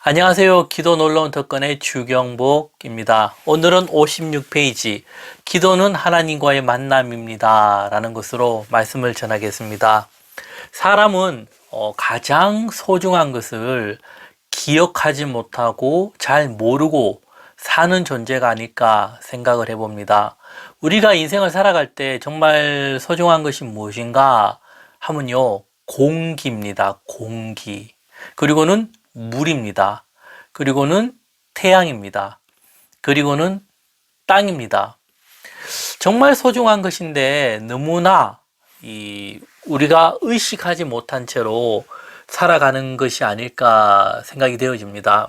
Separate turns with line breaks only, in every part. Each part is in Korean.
안녕하세요. 기도 놀러온 특권의 주경복입니다. 오늘은 56페이지 기도는 하나님과의 만남입니다 라는 것으로 말씀을 전하겠습니다. 사람은 가장 소중한 것을 기억하지 못하고 잘 모르고 사는 존재가 아닐까 생각을 해봅니다. 우리가 인생을 살아갈 때 정말 소중한 것이 무엇인가 하면요, 공기입니다. 공기. 그리고는 물입니다. 그리고는 태양입니다. 그리고는 땅입니다. 정말 소중한 것인데 너무나 우리가 의식하지 못한 채로 살아가는 것이 아닐까 생각이 되어집니다.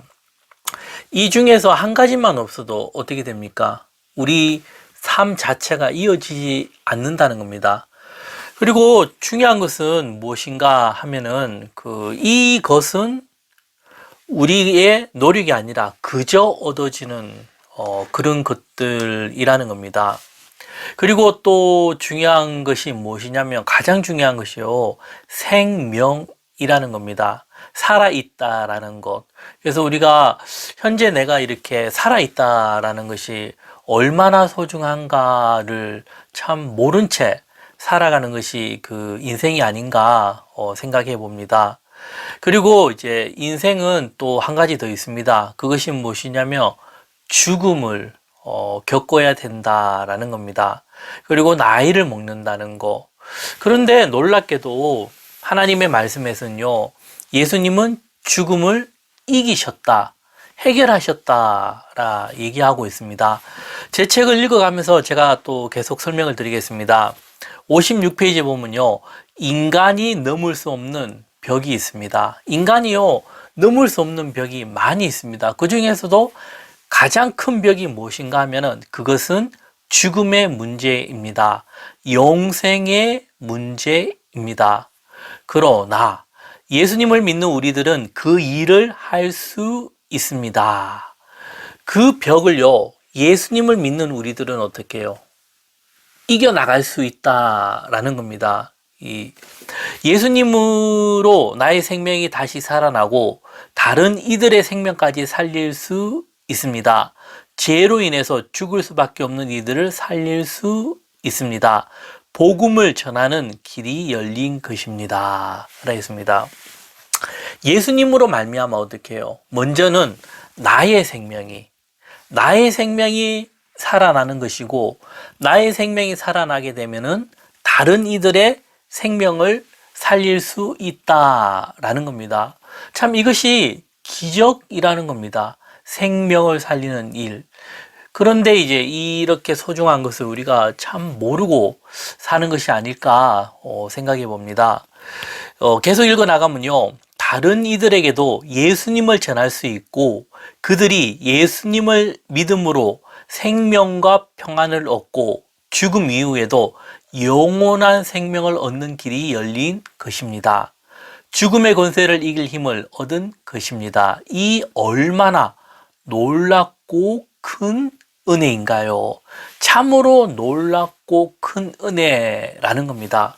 이 중에서 한 가지만 없어도 어떻게 됩니까? 우리 삶 자체가 이어지지 않는다는 겁니다. 그리고 중요한 것은 무엇인가 하면은 이것은 우리의 노력이 아니라 그저 얻어지는 그런 것들이라는 겁니다. 그리고 또 중요한 것이 무엇이냐면 가장 중요한 것이요, 생명이라는 겁니다. 살아있다라는 것. 그래서 우리가 현재 내가 이렇게 살아있다라는 것이 얼마나 소중한가를 참 모른 채 살아가는 것이 그 인생이 아닌가 생각해 봅니다. 그리고 이제 인생은 또 한 가지 더 있습니다. 그것이 무엇이냐면 죽음을 겪어야 된다라는 겁니다. 그리고 나이를 먹는다는 거. 그런데 놀랍게도 하나님의 말씀에서는요, 예수님은 죽음을 이기셨다, 해결하셨다라 얘기하고 있습니다. 제 책을 읽어가면서 제가 또 계속 설명을 드리겠습니다. 56페이지에 보면요, 인간이 넘을 수 없는 벽이 있습니다. 인간이요, 넘을 수 없는 벽이 많이 있습니다. 그 중에서도 가장 큰 벽이 무엇인가 하면은 그것은 죽음의 문제입니다. 영생의 문제입니다. 그러나 예수님을 믿는 우리들은 그 일을 할 수 있습니다. 그 벽을요, 예수님을 믿는 우리들은 어떻게 해요? 이겨나갈 수 있다라는 겁니다. 예수님으로 나의 생명이 다시 살아나고 다른 이들의 생명까지 살릴 수 있습니다. 죄로 인해서 죽을 수밖에 없는 이들을 살릴 수 있습니다. 복음을 전하는 길이 열린 것입니다. 라고 했습니다. 예수님으로 말미암아 어떻게 해요? 먼저는 나의 생명이 살아나는 것이고, 나의 생명이 살아나게 되면은 다른 이들의 생명을 살릴 수 있다라는 겁니다. 참 이것이 기적이라는 겁니다. 생명을 살리는 일. 그런데 이제 이렇게 소중한 것을 우리가 참 모르고 사는 것이 아닐까 생각해 봅니다. 계속 읽어 나가면요, 다른 이들에게도 예수님을 전할 수 있고 그들이 예수님을 믿음으로 생명과 평안을 얻고 죽음 이후에도 영원한 생명을 얻는 길이 열린 것입니다. 죽음의 권세를 이길 힘을 얻은 것입니다. 이 얼마나 놀랍고 큰 은혜인가요? 참으로 놀랍고 큰 은혜라는 겁니다.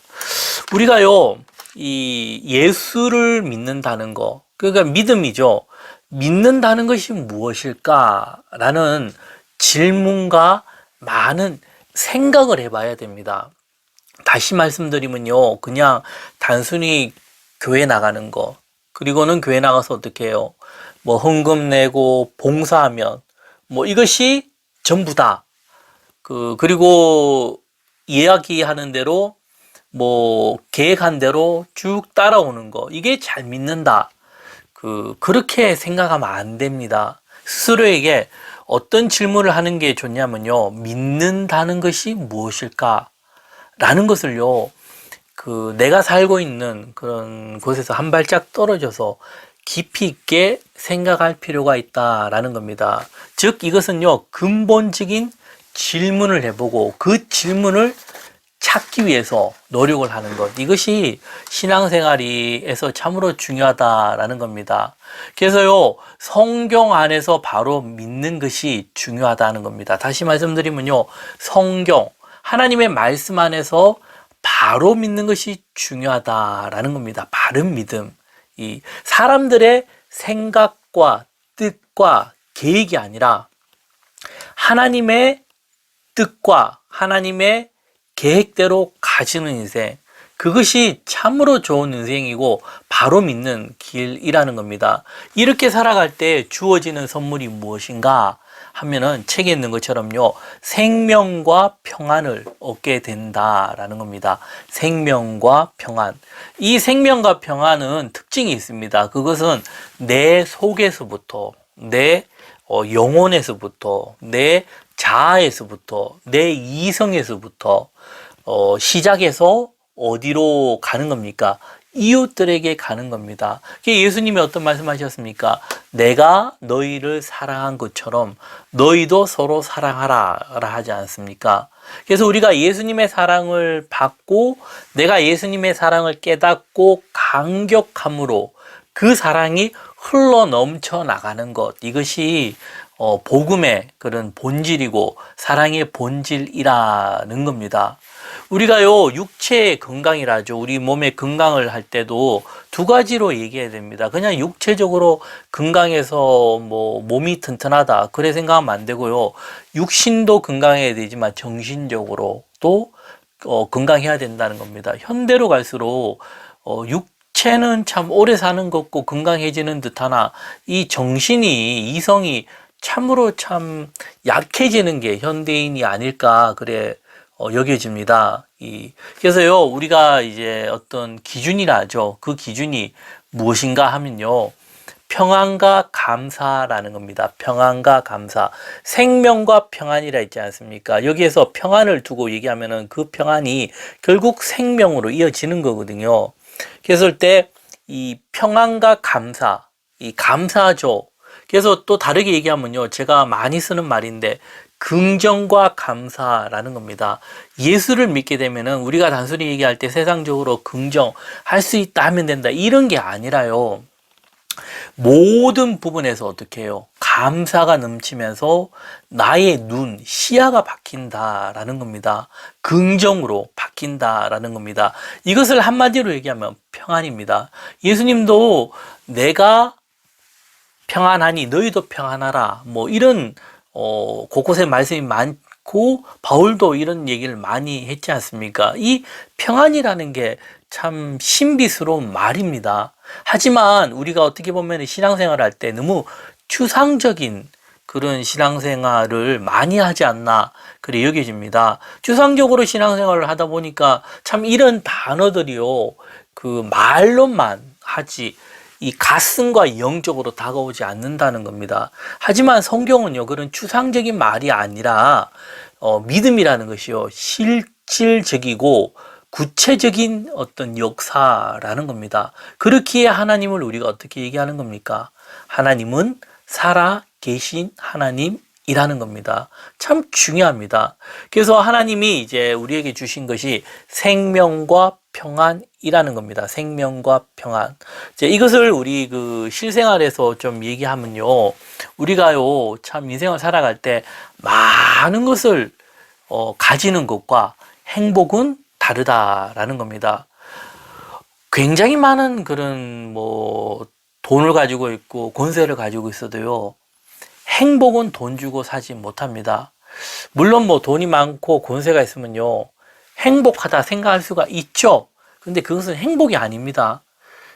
우리가요, 이 예수를 믿는다는 거, 그러니까 믿음이죠. 믿는다는 것이 무엇일까라는 질문과 많은 생각을 해봐야 됩니다. 다시 말씀드리면요, 그냥 단순히 교회 나가는 거, 그리고는 교회 나가서 어떻게 해요? 뭐 헌금 내고 봉사하면 이것이 전부다. 그리고 이야기하는 대로 계획한 대로 쭉 따라오는 거, 이게 잘 믿는다. 그렇게 생각하면 안 됩니다. 스스로에게 어떤 질문을 하는 게 좋냐면요, 믿는다는 것이 무엇일까? 라는 것을요, 내가 살고 있는 그런 곳에서 한 발짝 떨어져서 깊이 있게 생각할 필요가 있다라는 겁니다. 즉, 이것은요, 근본적인 질문을 해보고 그 질문을 찾기 위해서 노력을 하는 것, 이것이 신앙생활에서 참으로 중요하다라는 겁니다. 그래서요, 성경 안에서 바로 믿는 것이 중요하다는 겁니다. 다시 말씀드리면요, 성경, 하나님의 말씀 안에서 바로 믿는 것이 중요하다라는 겁니다. 바른 믿음. 이 사람들의 생각 생각과 뜻과 계획이 아니라 하나님의 뜻과 하나님의 계획대로 가지는 인생, 그것이 참으로 좋은 인생이고 바로 믿는 길이라는 겁니다. 이렇게 살아갈 때 주어지는 선물이 무엇인가 하면은 책에 있는 것처럼요, 생명과 평안을 얻게 된다라는 겁니다. 생명과 평안. 이 생명과 평안은 특징이 있습니다. 그것은 내 속에서부터, 내 영혼에서부터, 내 자아에서부터, 내 이성에서부터 시작해서 어디로 가는 겁니까? 이웃들에게 가는 겁니다. 예수님이 어떤 말씀하셨습니까? 내가 너희를 사랑한 것처럼 너희도 서로 사랑하라 하지 않습니까? 그래서 우리가 예수님의 사랑을 받고 내가 예수님의 사랑을 깨닫고 감격함으로 그 사랑이 흘러 넘쳐 나가는 것, 이것이 복음의 그런 본질이고 사랑의 본질이라는 겁니다. 우리가요, 육체의 건강이라죠. 우리 몸의 건강을 할 때도 두 가지로 얘기해야 됩니다. 그냥 육체적으로 건강해서 뭐 몸이 튼튼하다, 그래 생각하면 안 되고요. 육신도 건강해야 되지만 정신적으로도 건강해야 된다는 겁니다. 현대로 갈수록 육체는 참 오래 사는 것 같고 건강해지는 듯하나 이 정신이, 이성이 참으로 참 약해지는 게 현대인이 아닐까 그래 여겨집니다. 그래서요, 우리가 이제 어떤 기준이라 하죠. 그 기준이 무엇인가 하면요, 평안과 감사라는 겁니다. 평안과 감사. 생명과 평안이라 있지 않습니까? 여기에서 평안을 두고 얘기하면은 그 평안이 결국 생명으로 이어지는 거거든요. 그랬을 때 이 평안과 감사, 이 감사죠. 그래서 또 다르게 얘기하면요, 제가 많이 쓰는 말인데 긍정과 감사라는 겁니다. 예수를 믿게 되면은 우리가 단순히 얘기할 때 세상적으로 긍정 할 수 있다 하면 된다, 이런 게 아니라요, 모든 부분에서 어떻게 해요? 감사가 넘치면서 나의 눈, 시야가 바뀐다라는 겁니다. 긍정으로 바뀐다라는 겁니다. 이것을 한마디로 얘기하면 평안입니다. 예수님도 내가 평안하니 너희도 평안하라, 뭐 이런 곳곳에 말씀이 많고 바울도 이런 얘기를 많이 했지 않습니까? 이 평안이라는 게 참 신비스러운 말입니다. 하지만 우리가 어떻게 보면 신앙생활을 할 때 너무 추상적인 그런 신앙생활을 많이 하지 않나 그래 여겨집니다. 추상적으로 신앙생활을 하다 보니까 참 이런 단어들이요, 그 말로만 하지 이 가슴과 영적으로 다가오지 않는다는 겁니다. 하지만 성경은요, 그런 추상적인 말이 아니라 믿음이라는 것이요, 실질적이고 구체적인 어떤 역사라는 겁니다. 그렇기에 하나님을 우리가 어떻게 얘기하는 겁니까? 하나님은 살아 계신 하나님이라는 겁니다. 참 중요합니다. 그래서 하나님이 이제 우리에게 주신 것이 생명과 평안이라는 겁니다. 생명과 평안. 이제 이것을 우리 그 실생활에서 좀 얘기하면요, 우리가요, 참 인생을 살아갈 때 많은 것을 가지는 것과 행복은 다르다라는 겁니다. 굉장히 많은 그런 뭐 돈을 가지고 있고 권세를 가지고 있어도요, 행복은 돈 주고 사지 못합니다. 물론 뭐 돈이 많고 권세가 있으면요, 행복하다 생각할 수가 있죠. 근데 그것은 행복이 아닙니다.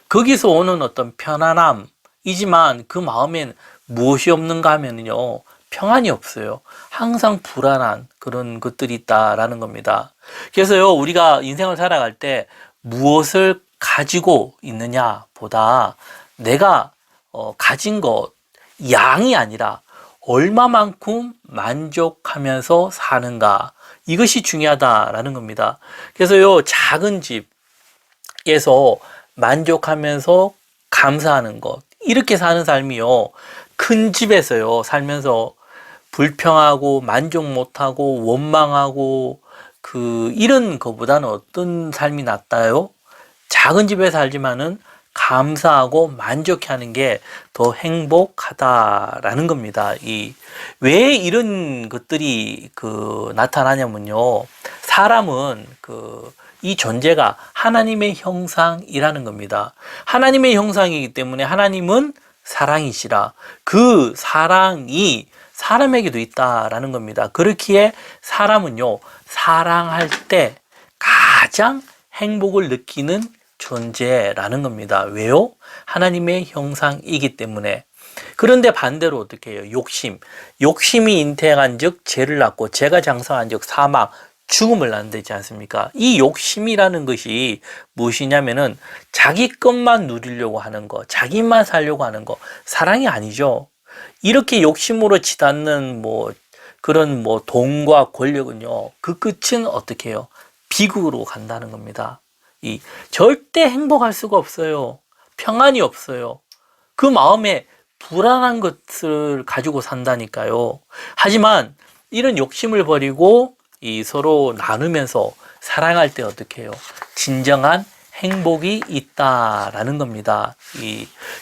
거기서 오는 어떤 편안함이지만 그 마음엔 무엇이 없는가 하면요, 평안이 없어요. 항상 불안한 그런 것들이 있다라는 겁니다. 그래서요, 우리가 인생을 살아갈 때 무엇을 가지고 있느냐 보다 내가 가진 것, 양이 아니라 얼마만큼 만족하면서 사는가, 이것이 중요하다라는 겁니다. 그래서요, 작은 집에서 만족하면서 감사하는 것, 이렇게 사는 삶이요, 큰 집에서요 살면서 불평하고 만족 못하고 원망하고 이런 것보다는 어떤 삶이 낫다요? 작은 집에 살지만은 감사하고 만족해하는 게 더 행복하다라는 겁니다. 왜 이런 것들이 나타나냐면요, 사람은 이 존재가 하나님의 형상이라는 겁니다. 하나님의 형상이기 때문에 하나님은 사랑이시라. 그 사랑이 사람에게도 있다라는 겁니다. 그렇기에 사람은요, 사랑할 때 가장 행복을 느끼는 존재라는 겁니다. 왜요? 하나님의 형상이기 때문에. 그런데 반대로 어떻게 해요? 욕심이 잉태한 즉 죄를 낳고 죄가 장성한 즉 사망, 죽음을 낳는다지 않습니까? 이 욕심이라는 것이 무엇이냐면은 자기 것만 누리려고 하는 거, 자기만 살려고 하는 거, 사랑이 아니죠. 이렇게 욕심으로 치닫는 그런 돈과 권력은요, 그 끝은 어떻게 해요? 비극으로 간다는 겁니다. 절대 행복할 수가 없어요. 평안이 없어요. 그 마음에 불안한 것을 가지고 산다니까요. 하지만 이런 욕심을 버리고 서로 나누면서 사랑할 때 어떻게 해요? 진정한 행복이 있다라는 겁니다.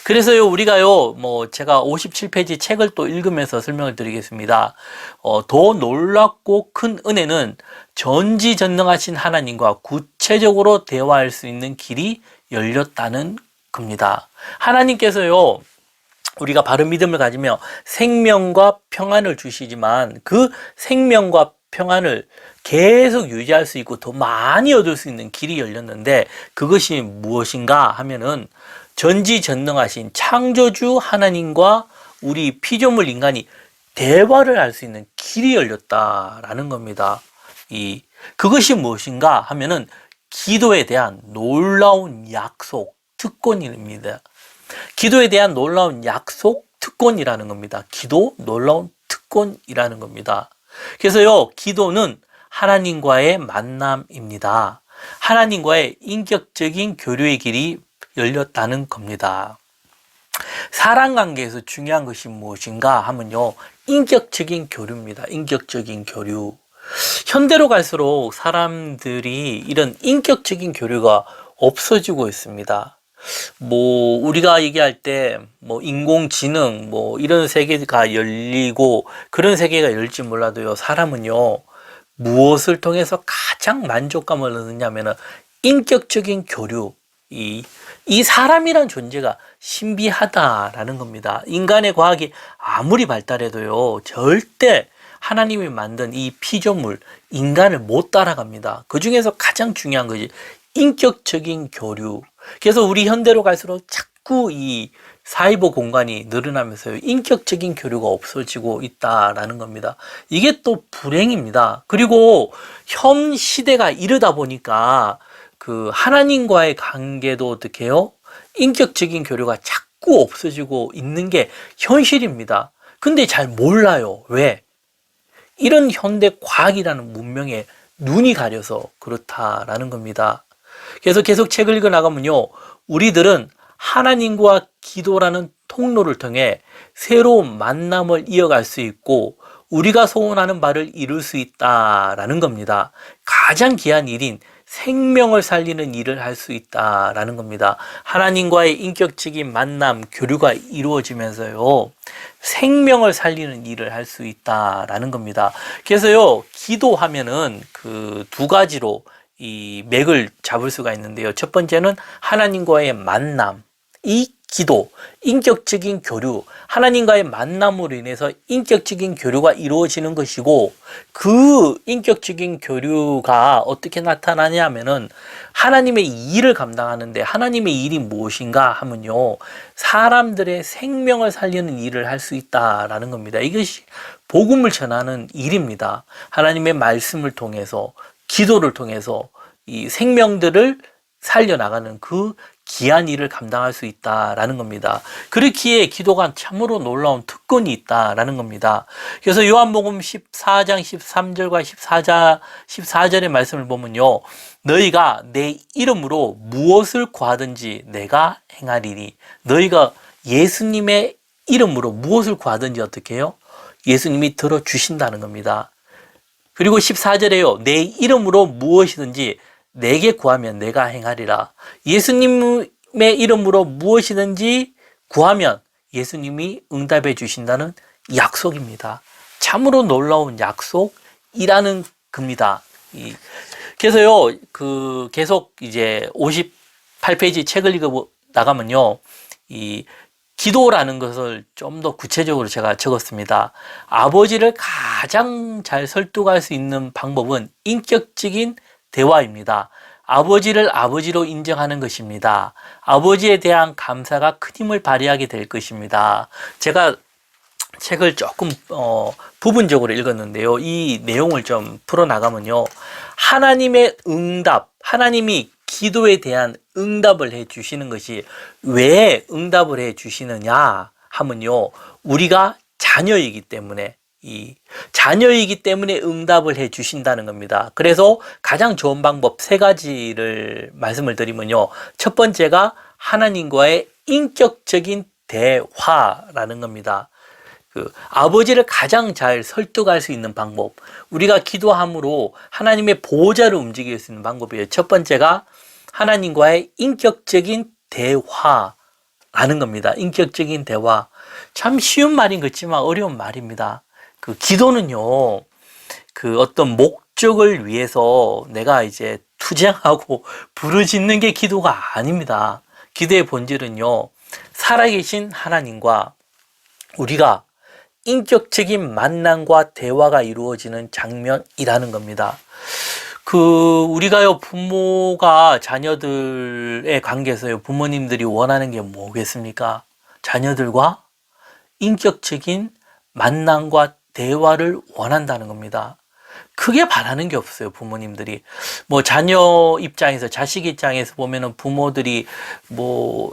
그래서요, 우리가요, 제가 57페이지 책을 또 읽으면서 설명을 드리겠습니다. 더 놀랍고 큰 은혜는 전지전능하신 하나님과 구체적으로 대화할 수 있는 길이 열렸다는 겁니다. 하나님께서요, 우리가 바른 믿음을 가지며 생명과 평안을 주시지만 그 생명과 평안을 계속 유지할 수 있고 더 많이 얻을 수 있는 길이 열렸는데 그것이 무엇인가 하면은 전지전능하신 창조주 하나님과 우리 피조물 인간이 대화를 할 수 있는 길이 열렸다라는 겁니다. 그것이 무엇인가 하면은 기도에 대한 놀라운 약속, 특권입니다. 기도에 대한 놀라운 약속, 특권이라는 겁니다. 기도, 놀라운 특권이라는 겁니다. 그래서요, 기도는 하나님과의 만남입니다. 하나님과의 인격적인 교류의 길이 열렸다는 겁니다. 사람 관계에서 중요한 것이 무엇인가 하면요, 인격적인 교류입니다. 인격적인 교류. 현대로 갈수록 사람들이 이런 인격적인 교류가 없어지고 있습니다. 우리가 얘기할 때, 인공지능, 이런 세계가 열리고, 그런 세계가 열릴지 몰라도요, 사람은요, 무엇을 통해서 가장 만족감을 얻느냐면은, 인격적인 교류, 이 사람이란 존재가 신비하다라는 겁니다. 인간의 과학이 아무리 발달해도요, 절대 하나님이 만든 이 피조물, 인간을 못 따라갑니다. 그 중에서 가장 중요한 것이 인격적인 교류. 그래서 우리 현대로 갈수록 자꾸 이 사이버 공간이 늘어나면서요, 인격적인 교류가 없어지고 있다라는 겁니다. 이게 또 불행입니다. 그리고 현 시대가 이러다 보니까 그 하나님과의 관계도 어떻게 해요? 인격적인 교류가 자꾸 없어지고 있는 게 현실입니다. 근데 잘 몰라요. 왜? 이런 현대 과학이라는 문명에 눈이 가려서 그렇다라는 겁니다. 그래서 계속 책을 읽어 나가면요, 우리들은 하나님과 기도라는 통로를 통해 새로운 만남을 이어갈 수 있고 우리가 소원하는 바를 이룰 수 있다라는 겁니다. 가장 귀한 일인 생명을 살리는 일을 할 수 있다라는 겁니다. 하나님과의 인격적인 만남, 교류가 이루어지면서요, 생명을 살리는 일을 할 수 있다라는 겁니다. 그래서요, 기도하면은 그 두 가지로 이 맥을 잡을 수가 있는데요. 첫 번째는 하나님과의 만남, 이 기도, 인격적인 교류, 하나님과의 만남으로 인해서 인격적인 교류가 이루어지는 것이고, 그 인격적인 교류가 어떻게 나타나냐면은 하나님의 일을 감당하는데, 하나님의 일이 무엇인가 하면요, 사람들의 생명을 살리는 일을 할 수 있다라는 겁니다. 이것이 복음을 전하는 일입니다. 하나님의 말씀을 통해서, 기도를 통해서 이 생명들을 살려나가는 그 귀한 일을 감당할 수 있다라는 겁니다. 그렇기에 기도가 참으로 놀라운 특권이 있다라는 겁니다. 그래서 요한복음 14장 13절과 14절의 말씀을 보면요, 너희가 내 이름으로 무엇을 구하든지 내가 행하리니. 너희가 예수님의 이름으로 무엇을 구하든지 어떻게 해요? 예수님이 들어주신다는 겁니다. 그리고 14절에요, 내 이름으로 무엇이든지 내게 구하면 내가 행하리라. 예수님의 이름으로 무엇이든지 구하면 예수님이 응답해 주신다는 약속입니다. 참으로 놀라운 약속이라는 겁니다. 그래서요, 계속 이제 58페이지 책을 읽어 나가면요, 기도라는 것을 좀 더 구체적으로 제가 적었습니다. 아버지를 가장 잘 설득할 수 있는 방법은 인격적인 대화입니다. 아버지를 아버지로 인정하는 것입니다. 아버지에 대한 감사가 큰 힘을 발휘하게 될 것입니다. 제가 책을 조금 부분적으로 읽었는데요. 이 내용을 좀 풀어나가면요. 하나님의 응답, 하나님이 기도에 대한 응답을 해 주시는 것이 왜 응답을 해 주시느냐 하면요. 우리가 자녀이기 때문에 자녀이기 때문에 응답을 해 주신다는 겁니다. 그래서 가장 좋은 방법 세 가지를 말씀을 드리면요. 첫 번째가 하나님과의 인격적인 대화라는 겁니다. 아버지를 가장 잘 설득할 수 있는 방법, 우리가 기도함으로 하나님의 보호자를 움직일 수 있는 방법이에요. 첫 번째가 하나님과의 인격적인 대화라는 겁니다. 인격적인 대화. 참 쉬운 말인 것 같지만 어려운 말입니다. 기도는요, 어떤 목적을 위해서 내가 이제 투쟁하고 부르짖는 게 기도가 아닙니다. 기도의 본질은요, 살아계신 하나님과 우리가 인격적인 만남과 대화가 이루어지는 장면이라는 겁니다. 우리가요, 부모가 자녀들의 관계에서요, 부모님들이 원하는 게 뭐겠습니까? 자녀들과 인격적인 만남과 대화를 원한다는 겁니다. 크게 바라는 게 없어요, 부모님들이. 자녀 입장에서, 자식 입장에서 보면은 부모들이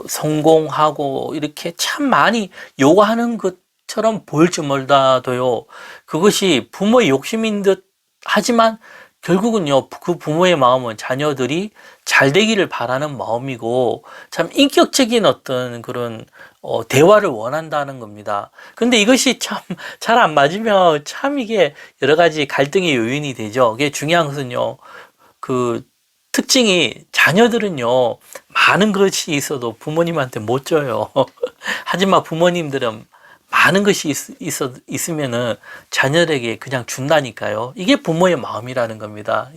성공하고 이렇게 참 많이 요구하는 것처럼 보일지 몰라도요, 그것이 부모의 욕심인 듯 하지만 결국은요, 그 부모의 마음은 자녀들이 잘 되기를 바라는 마음이고, 참 인격적인 어떤 그런 대화를 원한다는 겁니다. 근데 이것이 참 잘 안 맞으면 참 이게 여러 가지 갈등의 요인이 되죠. 이게 중요한 것은요, 특징이 자녀들은요, 많은 것이 있어도 부모님한테 못 줘요. 하지만 부모님들은 많은 것이 있으면은 자녀에게 그냥 준다니까요. 이게 부모의 마음이라는 겁니다.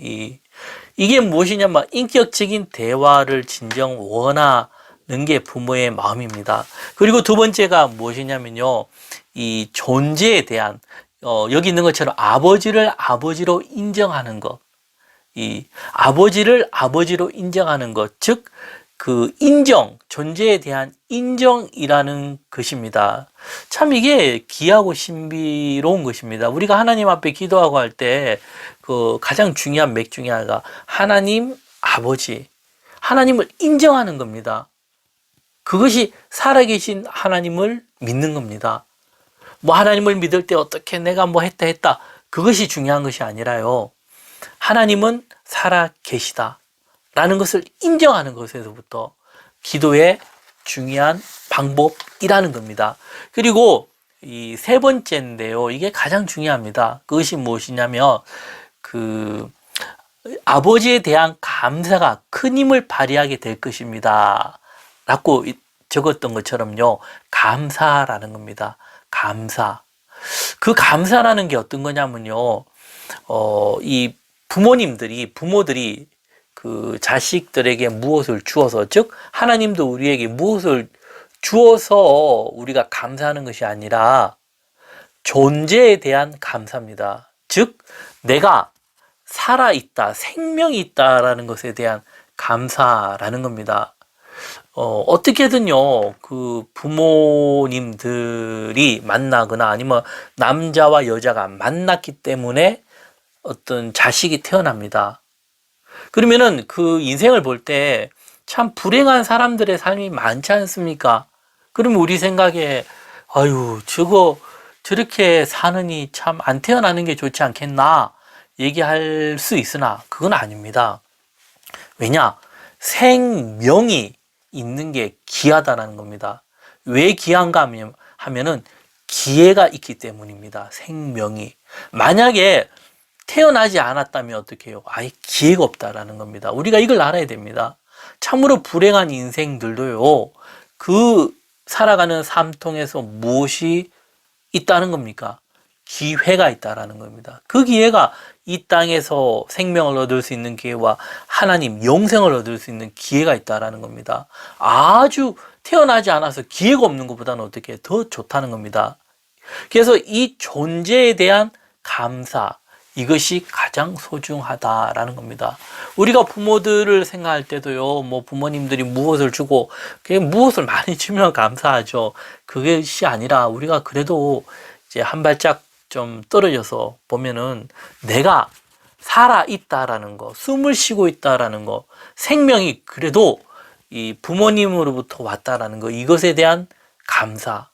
이게 무엇이냐면 인격적인 대화를 진정 원하는 게 부모의 마음입니다. 그리고 두 번째가 무엇이냐면요. 이 존재에 대한, 여기 있는 것처럼 아버지를 아버지로 인정하는 것. 이 아버지를 아버지로 인정하는 것. 즉, 존재에 대한 인정이라는 것입니다. 참 이게 귀하고 신비로운 것입니다. 우리가 하나님 앞에 기도하고 할 때, 가장 중요한 맥 중에 하나가 하나님 아버지, 하나님을 인정하는 겁니다. 그것이 살아계신 하나님을 믿는 겁니다. 하나님을 믿을 때 어떻게 내가 했다. 그것이 중요한 것이 아니라요. 하나님은 살아계시다. 라는 것을 인정하는 것에서부터 기도의 중요한 방법이라는 겁니다. 그리고 이 세 번째인데요. 이게 가장 중요합니다. 그것이 무엇이냐면, 아버지에 대한 감사가 큰 힘을 발휘하게 될 것입니다. 라고 적었던 것처럼요. 감사라는 겁니다. 감사. 그 감사라는 게 어떤 거냐면요. 이 부모들이 자식들에게 무엇을 주어서, 즉 하나님도 우리에게 무엇을 주어서 우리가 감사하는 것이 아니라 존재에 대한 감사입니다. 즉 내가 살아있다, 생명이 있다라는 것에 대한 감사라는 겁니다. 어떻게든요, 부모님들이 만나거나 아니면 남자와 여자가 만났기 때문에 어떤 자식이 태어납니다. 그러면은 인생을 볼 때 참 불행한 사람들의 삶이 많지 않습니까? 그러면 우리 생각에, 저렇게 사느니 참 안 태어나는 게 좋지 않겠나? 얘기할 수 있으나, 그건 아닙니다. 왜냐? 생명이 있는 게 귀하다는 겁니다. 왜 귀한가 하면은 기회가 있기 때문입니다. 생명이. 만약에 태어나지 않았다면 어떻게 해요? 기회가 없다라는 겁니다. 우리가 이걸 알아야 됩니다. 참으로 불행한 인생들도요, 살아가는 삶 통해서 무엇이 있다는 겁니까? 기회가 있다라는 겁니다. 그 기회가 이 땅에서 생명을 얻을 수 있는 기회와 하나님 영생을 얻을 수 있는 기회가 있다라는 겁니다. 아주 태어나지 않아서 기회가 없는 것보다는 어떻게 더 좋다는 겁니다. 그래서 이 존재에 대한 감사, 이것이 가장 소중하다라는 겁니다. 우리가 부모들을 생각할 때도요, 뭐 부모님들이 무엇을 주고, 무엇을 많이 주면 감사하죠. 그것이 아니라 우리가 그래도 이제 한 발짝 좀 떨어져서 보면은 내가 살아있다라는 거, 숨을 쉬고 있다라는 거, 생명이 그래도 이 부모님으로부터 왔다라는 거, 이것에 대한 감사.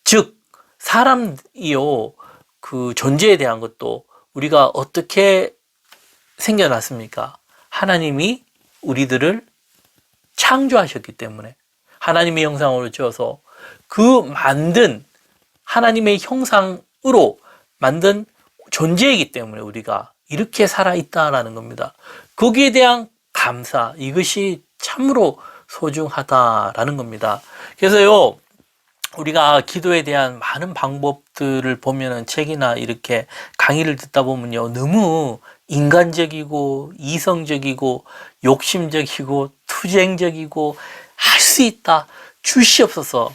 즉, 사람이요, 그 존재에 대한 것도 우리가 어떻게 생겨났습니까? 하나님이 우리들을 창조하셨기 때문에, 하나님의 형상으로 지어서 그 만든 하나님의 형상으로 만든 존재이기 때문에 우리가 이렇게 살아있다라는 겁니다. 거기에 대한 감사, 이것이 참으로 소중하다라는 겁니다. 그래서요, 우리가 기도에 대한 많은 방법들을 보면은 책이나 이렇게 강의를 듣다 보면요, 너무 인간적이고 이성적이고 욕심적이고 투쟁적이고 할 수 있다, 주시옵소서,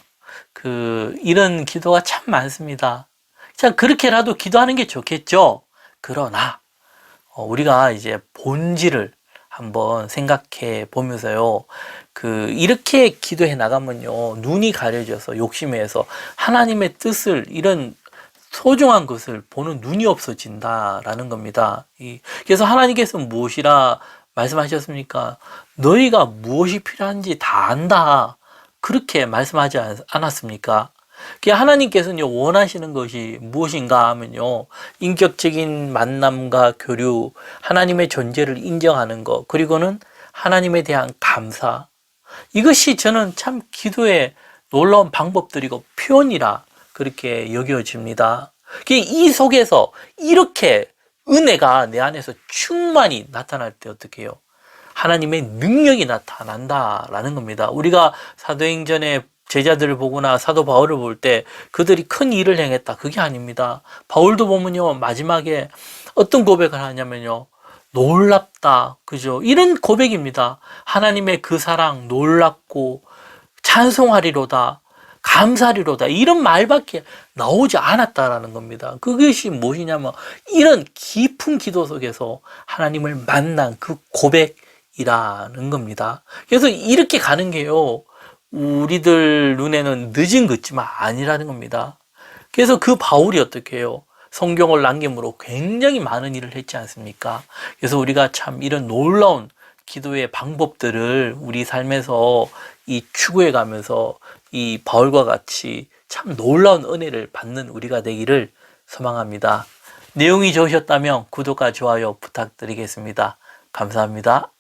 이런 기도가 참 많습니다. 자, 그렇게라도 기도하는 게 좋겠죠. 그러나 우리가 이제 본질을 한번 생각해 보면서요, 이렇게 기도해 나가면요, 눈이 가려져서 욕심에서 하나님의 뜻을, 이런 소중한 것을 보는 눈이 없어진다라는 겁니다. 그래서 하나님께서 무엇이라 말씀하셨습니까? 너희가 무엇이 필요한지 다 안다, 그렇게 말씀하지 않았습니까? 하나님께서는 원하시는 것이 무엇인가 하면요, 인격적인 만남과 교류, 하나님의 존재를 인정하는 것, 그리고는 하나님에 대한 감사, 이것이 저는 참 기도의 놀라운 방법들이고 표현이라 그렇게 여겨집니다. 이 속에서 이렇게 은혜가 내 안에서 충만히 나타날 때 어떻게 해요? 하나님의 능력이 나타난다라는 겁니다. 우리가 사도행전의 제자들을 보거나 사도 바울을 볼 때 그들이 큰 일을 행했다, 그게 아닙니다. 바울도 보면요, 마지막에 어떤 고백을 하냐면요, 놀랍다, 그죠? 이런 고백입니다. 하나님의 그 사랑 놀랍고 찬송하리로다, 감사리로다, 이런 말밖에 나오지 않았다라는 겁니다. 그것이 무엇이냐면 이런 깊은 기도 속에서 하나님을 만난 그 고백이라는 겁니다. 그래서 이렇게 가는 게요, 우리들 눈에는 늦은 것지만 아니라는 겁니다. 그래서 그 바울이 어떻게 해요? 성경을 남김으로 굉장히 많은 일을 했지 않습니까? 그래서 우리가 참 이런 놀라운 기도의 방법들을 우리 삶에서 추구해 가면서 이 바울과 같이 참 놀라운 은혜를 받는 우리가 되기를 소망합니다. 내용이 좋으셨다면 구독과 좋아요 부탁드리겠습니다. 감사합니다.